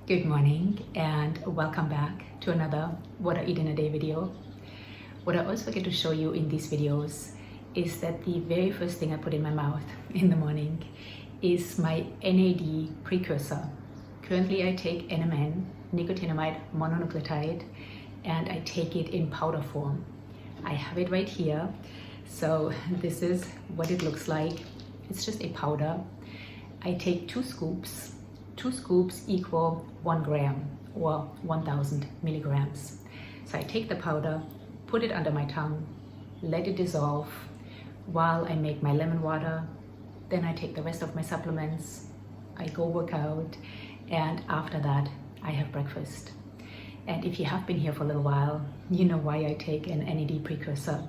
Good morning and welcome back to another What I Eat in a Day video. What I always forget to show you in these videos is that the very first thing I put in my mouth in the morning is my NAD precursor. Currently I take NMN, nicotinamide mononucleotide, and I take it in powder form. I have it right here. So this is what it looks like. It's just a powder. I take 2 scoops. 2 scoops equal 1 gram or 1000 milligrams. So I take the powder, put it under my tongue, let it dissolve while I make my lemon water. Then I take the rest of my supplements, I go work out, and after that I have breakfast. And if you have been here for a little while, you know why I take an NAD precursor.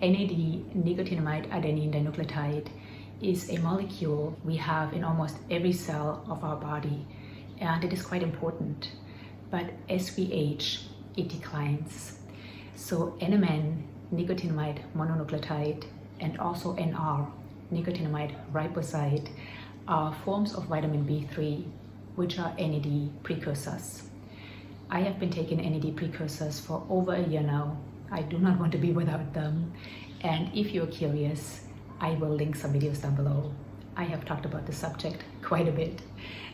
NAD, nicotinamide adenine dinucleotide, is a molecule we have in almost every cell of our body, and it is quite important. But as we age, it declines. So NMN, nicotinamide mononucleotide, and also NR, nicotinamide riboside, are forms of vitamin B3, which are NAD precursors. I have been taking NAD precursors for over a year now. I do not want to be without them. And if you're curious, I will link some videos down below. I have talked about the subject quite a bit.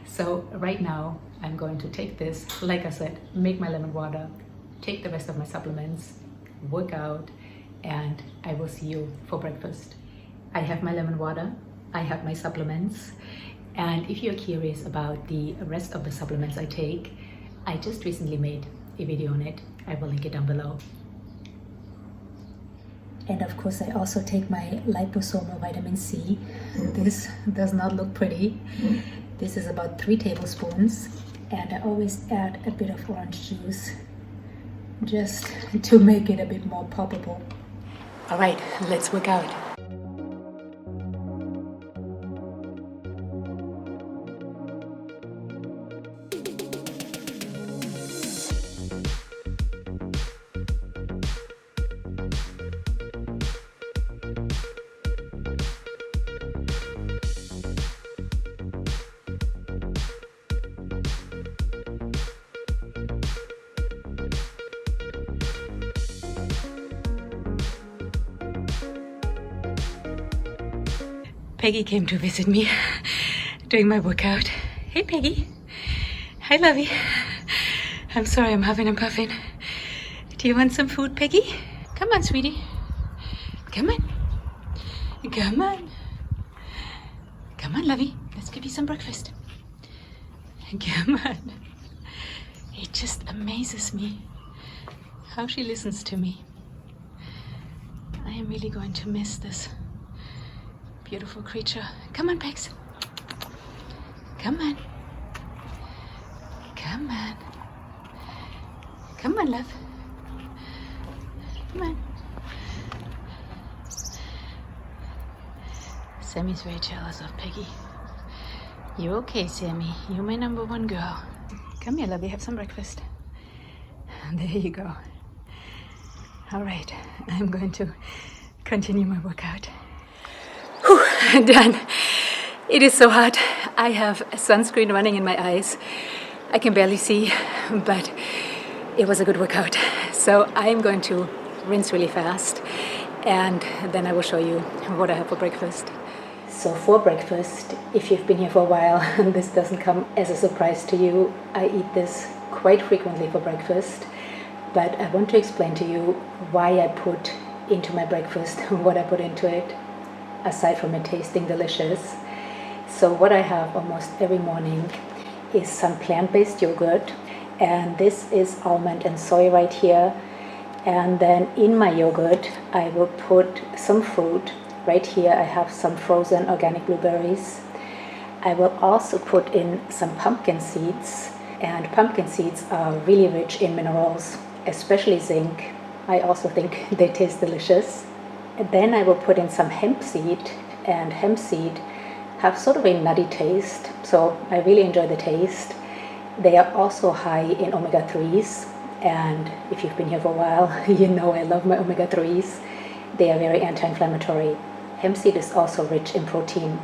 So right now, I'm going to take this, like I said, make my lemon water, take the rest of my supplements, work out, and I will see you for breakfast. I have my lemon water, I have my supplements, and if you're curious about the rest of the supplements I take, I just recently made a video on it. I will link it down below. And of course, I also take my liposomal vitamin C. This does not look pretty. This is about 3 tablespoons. And I always add a bit of orange juice just to make it a bit more poppable. All right, let's work out. Peggy came to visit me during my workout. Hey Peggy. Hi Lovey. I'm sorry I'm huffing and puffing. Do you want some food, Peggy? Come on, sweetie. Come on. Come on. Come on, Lovey. Let's give you some breakfast. Come on. It just amazes me how she listens to me. I am really going to miss this beautiful creature. Come on, Pegs. Come on. Come on. Come on, love. Come on. Sammy's very jealous of Peggy. You okay, Sammy? You're my number 1 girl. Come here, lovey, have some breakfast. There you go. All right, I'm going to continue my workout. Whew, done. It is so hot. I have sunscreen running in my eyes. I can barely see, but it was a good workout. So I am going to rinse really fast, and then I will show you what I have for breakfast. So for breakfast, if you've been here for a while and this doesn't come as a surprise to you, I eat this quite frequently for breakfast. But I want to explain to you why I put into my breakfast what I put into it, aside from it tasting delicious. So what I have almost every morning is some plant-based yogurt, and this is almond and soy right here. And then in my yogurt I will put some fruit. Right here I have some frozen organic blueberries. I will also put in some pumpkin seeds, and pumpkin seeds are really rich in minerals, especially zinc. I also think they taste delicious. And then I will put in some hemp seed, and hemp seed have sort of a nutty taste, so I really enjoy the taste. They are also high in omega-3s, and if you've been here for a while, you know I love my omega-3s. They are very anti-inflammatory. Hemp seed is also rich in protein.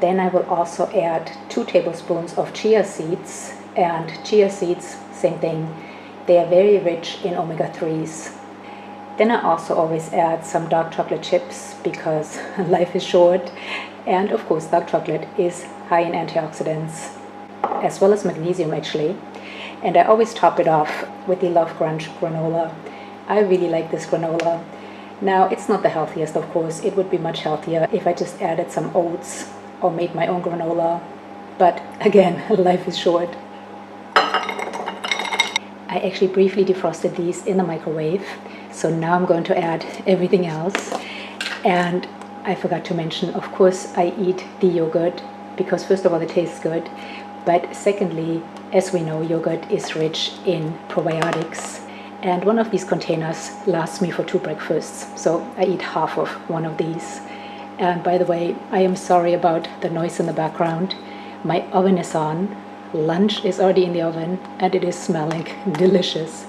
Then I will also add 2 tablespoons of chia seeds, And chia seeds, same thing. They are very rich in omega-3s. Then I also always add some dark chocolate chips because life is short. And of course, dark chocolate is high in antioxidants, as well as magnesium actually. And I always top it off with the Love Crunch granola. I really like this granola. Now, it's not the healthiest, of course. It would be much healthier if I just added some oats or made my own granola. But again, life is short. I actually briefly defrosted these in the microwave. So now I'm going to add everything else. And I forgot to mention, of course, I eat the yogurt because first of all, it tastes good. But secondly, as we know, yogurt is rich in probiotics. And one of these containers lasts me for 2 breakfasts. So I eat half of one of these. And by the way, I am sorry about the noise in the background. My oven is on. Lunch is already in the oven and it is smelling delicious.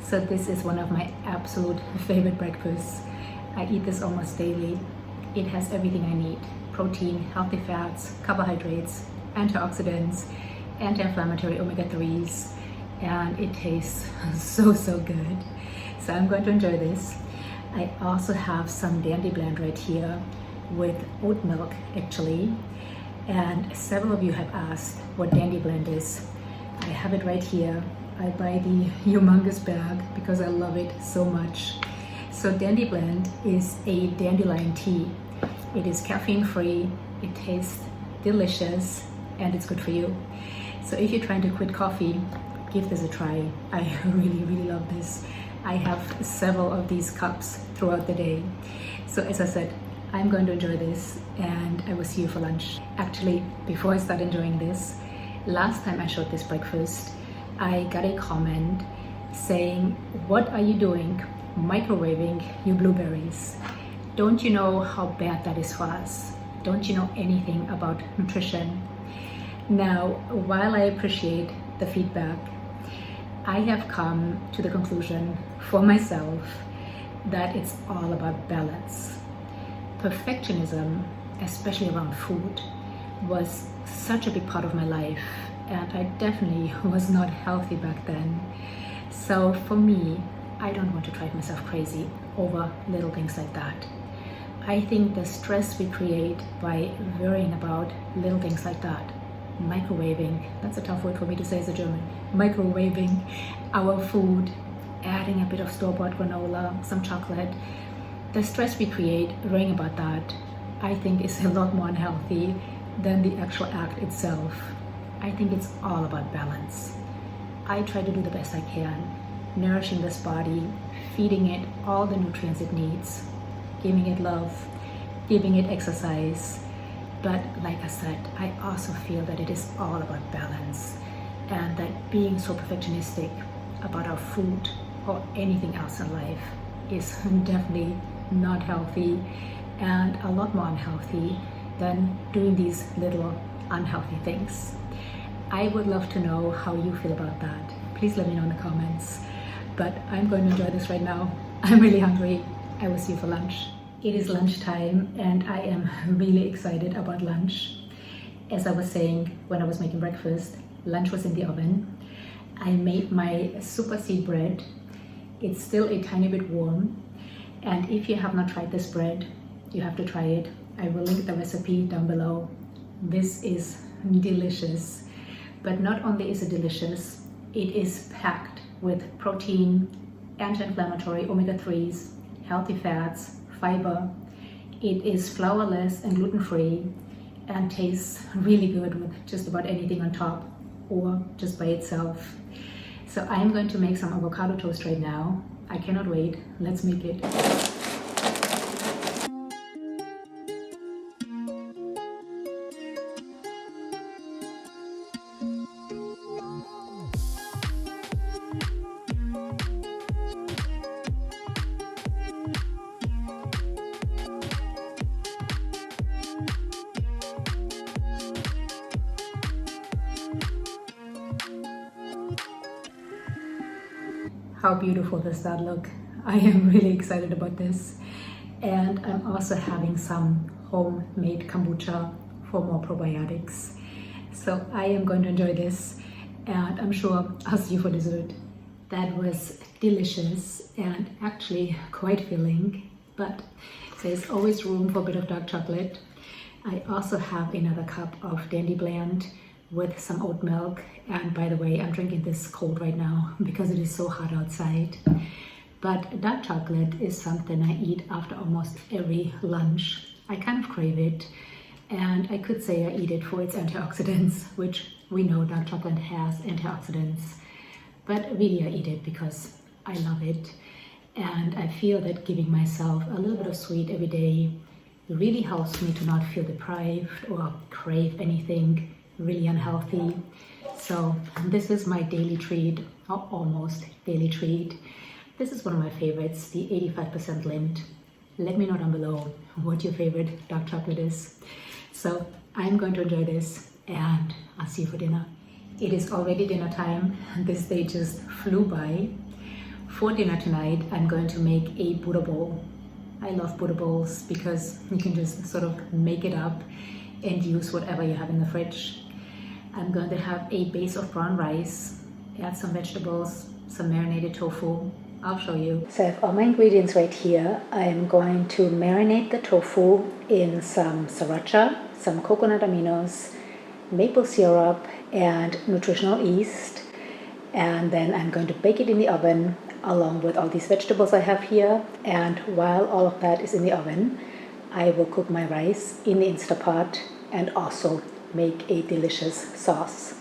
So this is one of my absolute favorite breakfasts. I eat this almost daily. It has everything I need: protein, healthy fats, carbohydrates, antioxidants, anti-inflammatory omega-3s, and it tastes so good. So I'm going to enjoy this. I also have some Dandy Blend right here with oat milk actually, and several of you have asked what Dandy Blend is. I have it right here. I buy the humongous bag because I love it so much. So Dandy Blend is a dandelion tea. It is caffeine free, it tastes delicious, and it's good for you. So if you're trying to quit coffee, give this a try. I really love this. I have several of these cups throughout the day. So as I said, I'm going to enjoy this and I will see you for lunch. Actually, before I start enjoying this, last time I showed this breakfast, I got a comment saying, "What are you doing microwaving your blueberries? Don't you know how bad that is for us? Don't you know anything about nutrition?" Now, while I appreciate the feedback, I have come to the conclusion for myself that it's all about balance. Perfectionism, especially around food, was such a big part of my life, and I definitely was not healthy back then. So for me, I don't want to drive myself crazy over little things like that. I think the stress we create by worrying about little things like that, microwaving, that's a tough word for me to say as a German, microwaving our food, adding a bit of store-bought granola, some chocolate, the stress we create worrying about that, I think is a lot more unhealthy than the actual act itself. I think it's all about balance. I try to do the best I can, nourishing this body, feeding it all the nutrients it needs, giving it love, giving it exercise. But like I said, I also feel that it is all about balance, and that being so perfectionistic about our food or anything else in life is definitely not healthy, and a lot more unhealthy than doing these little unhealthy things. I would love to know how you feel about that. Please let me know in the comments. But I'm going to enjoy this right now. I'm really hungry. I will see you for lunch. It is lunchtime and I am really excited about lunch. As I was saying when I was making breakfast, lunch was in the oven. I made my super seed bread. It's still a tiny bit warm. And if you have not tried this bread, you have to try it. I will link the recipe down below. This is delicious. But not only is it delicious, it is packed with protein, anti-inflammatory omega-3s, healthy fats, fiber. It is flourless and gluten-free and tastes really good with just about anything on top or just by itself. So I'm going to make some avocado toast right now. I cannot wait. Let's make it. how beautiful does that look? I am really excited about this. And I'm also having some homemade kombucha for more probiotics. So I am going to enjoy this, and I'm sure I'll see you for dessert. That was delicious and actually quite filling, but there's always room for a bit of dark chocolate. I also have another cup of Dandy Blend with some oat milk, and by the way, I'm drinking this cold right now because it is so hot outside. But dark chocolate is something I eat after almost every lunch. I kind of crave it, and I could say I eat it for its antioxidants, which we know dark chocolate has antioxidants. But really I eat it because I love it, and I feel that giving myself a little bit of sweet every day really helps me to not feel deprived or crave anything really unhealthy. So this is my daily treat, or almost daily treat. This is one of my favorites, the 85% Lindt. Let me know down below what your favorite dark chocolate is. So I'm going to enjoy this, and I'll see you for dinner. It is already dinner time. This day just flew by. For dinner tonight, I'm going to make a Buddha bowl. I love Buddha bowls because you can just sort of make it up and use whatever you have in the fridge. I'm going to have a base of brown rice, add some vegetables, some marinated tofu. I'll show you. So I have all my ingredients right here. I'm going to marinate the tofu in some sriracha, some coconut aminos, maple syrup, and nutritional yeast. And then I'm going to bake it in the oven along with all these vegetables I have here. And while all of that is in the oven, I will cook my rice in the Instapot and also make a delicious sauce.